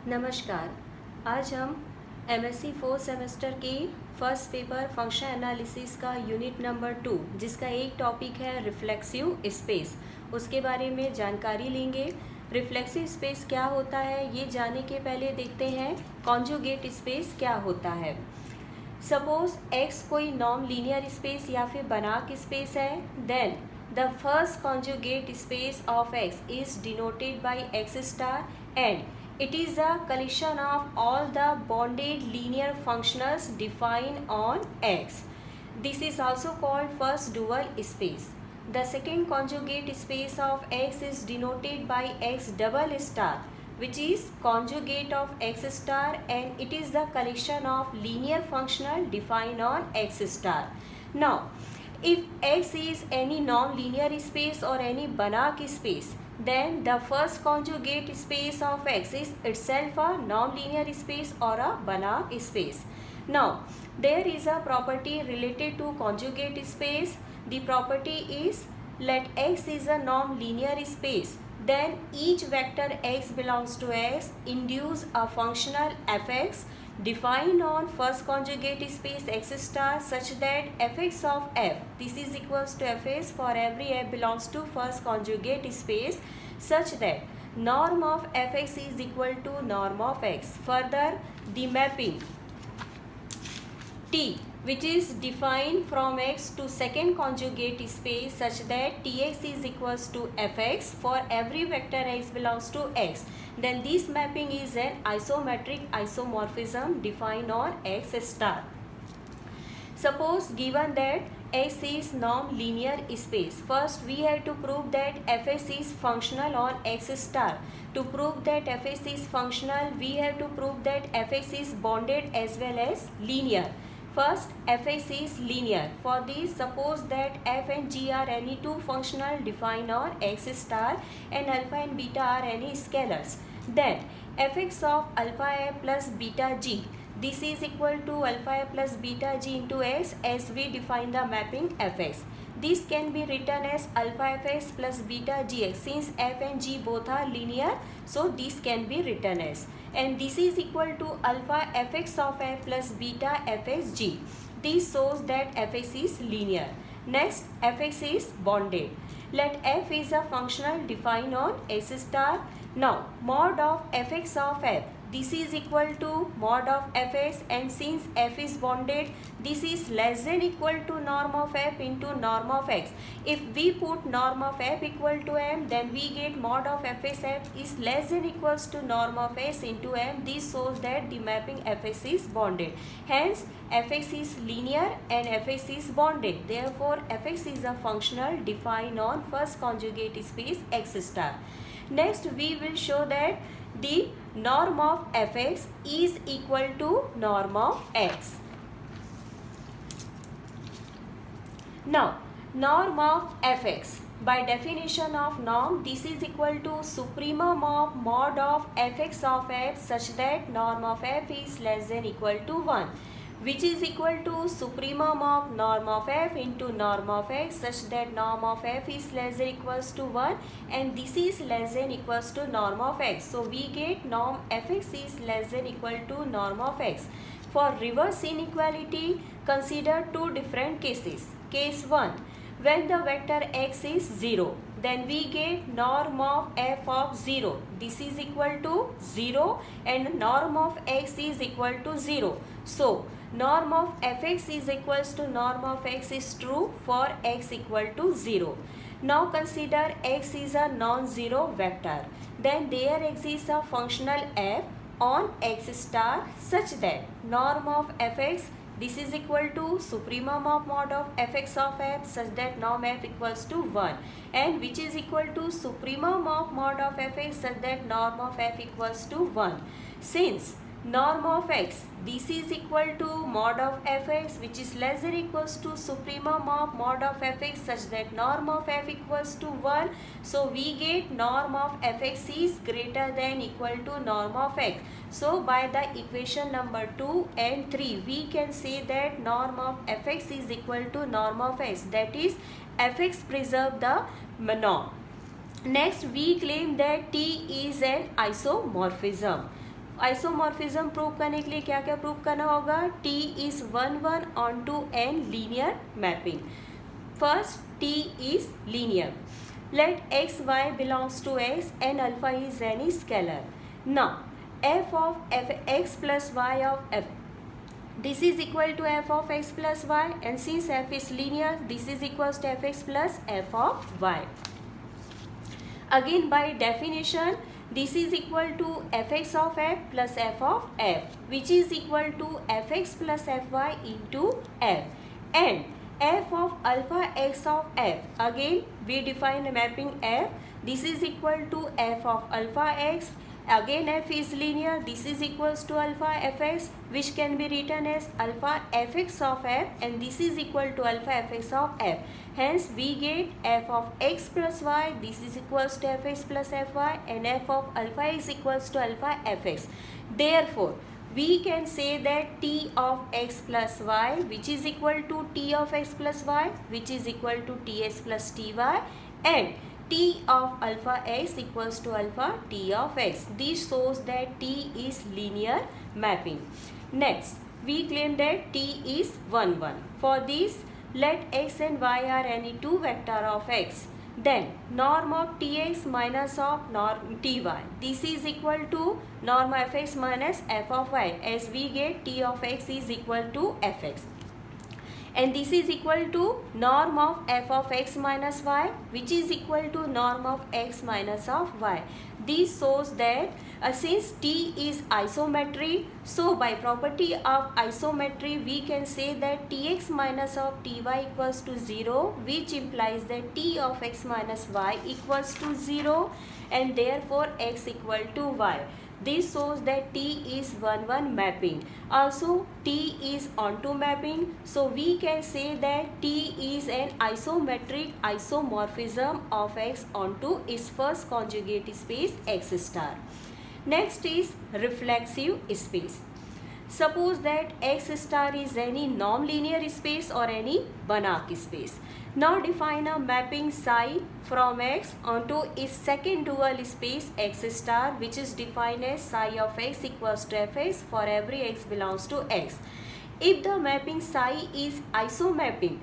नमस्कार। आज हम एमएससी फोर्थ सेमेस्टर के फर्स्ट पेपर फंक्शन एनालिसिस का यूनिट नंबर 2 जिसका एक टॉपिक है रिफ्लेक्सिव स्पेस, उसके बारे में जानकारी लेंगे। रिफ्लेक्सिव स्पेस क्या होता है ये जानने के पहले देखते हैं कॉन्जुगेट स्पेस क्या होता है। सपोज x कोई नॉन लीनियर स्पेस या फिर बनाक स्पेस है, then the first conjugate space of x is denoted by x star and it is a collection of all the bounded linear functionals defined on X. This is also called first dual space. The second conjugate space of X is denoted by X double star, which is conjugate of X star, and it is the collection of linear functional defined on X star. Now, if X is any non-linear space or any Banach space, then the first conjugate space of X is itself a non-linear space or a Banach space. Now, there is a property related to conjugate space. The property is let X is a non-linear space, then each vector X belongs to X induce a functional fx defined on first conjugate space X star such that fx of f, this is equals to fs for every f belongs to first conjugate space such that norm of fx is equal to norm of x. Further, the mapping T, which is defined from X to second conjugate space such that Tx is equals to Fx for every vector X belongs to X, then this mapping is an isometric isomorphism defined on X star. Suppose given that X is non-linear space, first we have to prove that Fs is functional on X star. To prove that Fs is functional, we have to prove that Fx is bounded as well as linear. First, fx is linear. For this, suppose that f and g are any two functional defined on x star and alpha and beta are any scalars. Then, fx of alpha a plus beta g, this is equal to alpha a plus beta g into x as we define the mapping fx. This can be written as alpha fx plus beta gx. Since f and g both are linear, so this can be written as, and this is equal to alpha fx of f plus beta fx g. This shows that fx is linear. Next, fx is bounded. Let f is a functional defined on s star. Now, mod of fx of f, this is equal to mod of fx, and since f is bounded, this is less than equal to norm of f into norm of x. If we put norm of f equal to m, then we get mod of fx f is less than equals to norm of s into m. This shows that the mapping fx is bounded. Hence, fx is linear and fx is bounded. Therefore, fx is a functional defined on first conjugate space x star. Next, we will show that the norm of fx is equal to norm of x. Now, norm of fx, by definition of norm, this is equal to supremum of mod of fx of f such that norm of f is less than equal to 1, which is equal to supremum of norm of f into norm of x such that norm of f is less than equals to 1 and this is less than equals to norm of x. So, we get norm fx is less than equal to norm of x. For reverse inequality, consider two different cases. Case 1, when the vector x is 0, then we get norm of f of 0. This is equal to 0 and norm of x is equal to 0. So, norm of fx is equals to norm of x is true for x equal to 0. Now consider x is a non-zero vector. Then there exists a functional f on x star such that norm of fx, this is equal to supremum of mod of fx of f such that norm f equals to 1 and which is equal to supremum of mod of fx such that norm of f equals to 1. Since norm of x, this is equal to mod of fx which is less than equals to supremum of mod of fx such that norm of f equals to 1. So, we get norm of fx is greater than equal to norm of x. So, by the equation number 2 and 3, we can say that norm of fx is equal to norm of x, that is fx preserve the norm. Next, we claim that T is an isomorphism. Isomorphism prove करने के लिए क्या क्या prove करना होगा? T is 1 on to n linear mapping. First, T is linear. Let x y belongs to x and alpha is any scalar. Now f of x plus y of f, this is equal to f of x plus y, and since f is linear, this is equals to fx plus f of y. Again, by definition, this is equal to fx of f plus f of f, which is equal to fx plus fy into f, and f of alpha x of f. Again, we define a mapping f. This is equal to f of alpha x. Again, f is linear. This is equals to alpha fx, which can be written as alpha fx of f, and this is equal to alpha fx of f. Hence, we get f of x plus y. This is equals to fx plus fy, and f of alpha is equals to alpha fx. Therefore, we can say that t of x plus y, which is equal to t of x plus y, which is equal to ts plus ty, and t of alpha x equals to alpha t of x. This shows that t is linear mapping. Next, we claim that t is 1, 1. For this, let x and y are any two vector of x. Then norm of tx minus of norm ty. This is equal to norm of fx minus f of y, as we get t of x is equal to fx. And this is equal to norm of f of x minus y, which is equal to norm of x minus of y. This shows that since t is isometry, so by property of isometry we can say that tx minus of ty equals to 0, which implies that t of x minus y equals to 0, and therefore x equal to y. This shows that T is 1, 1 mapping. Also, T is onto mapping. So, we can say that T is an isometric isomorphism of X onto its first conjugate space X star. Next is reflexive space. Suppose that X star is any non-linear space or any Banach space. Now define a mapping psi from X onto its second dual space X star, which is defined as psi of X equals to Fx for every X belongs to X. If the mapping psi is isometric,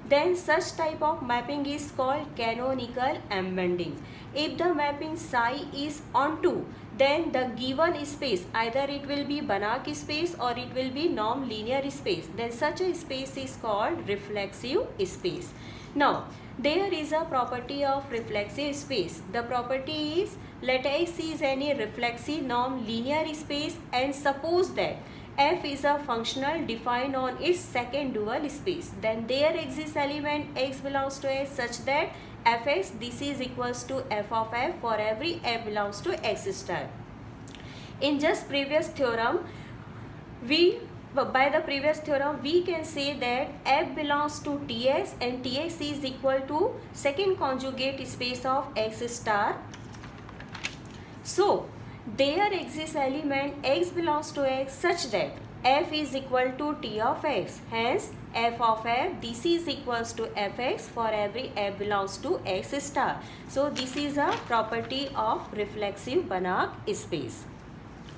then such type of mapping is called canonical embedding. If the mapping psi is onto, then the given space, either it will be Banach space or it will be non-linear space, then such a space is called reflexive space. Now, there is a property of reflexive space. The property is, let X is any reflexive non-linear space, and suppose that f is a functional defined on its second dual space, then there exists element x belongs to S such that fx, this is equals to f of f for every f belongs to x star. In just previous theorem, by the previous theorem, we can say that f belongs to Tx and Tx is equal to second conjugate space of x star. So, there exists element x belongs to x such that f is equal to t of x. Hence, f of f, this is equals to fx for every f belongs to x star. So, this is a property of reflexive Banach space.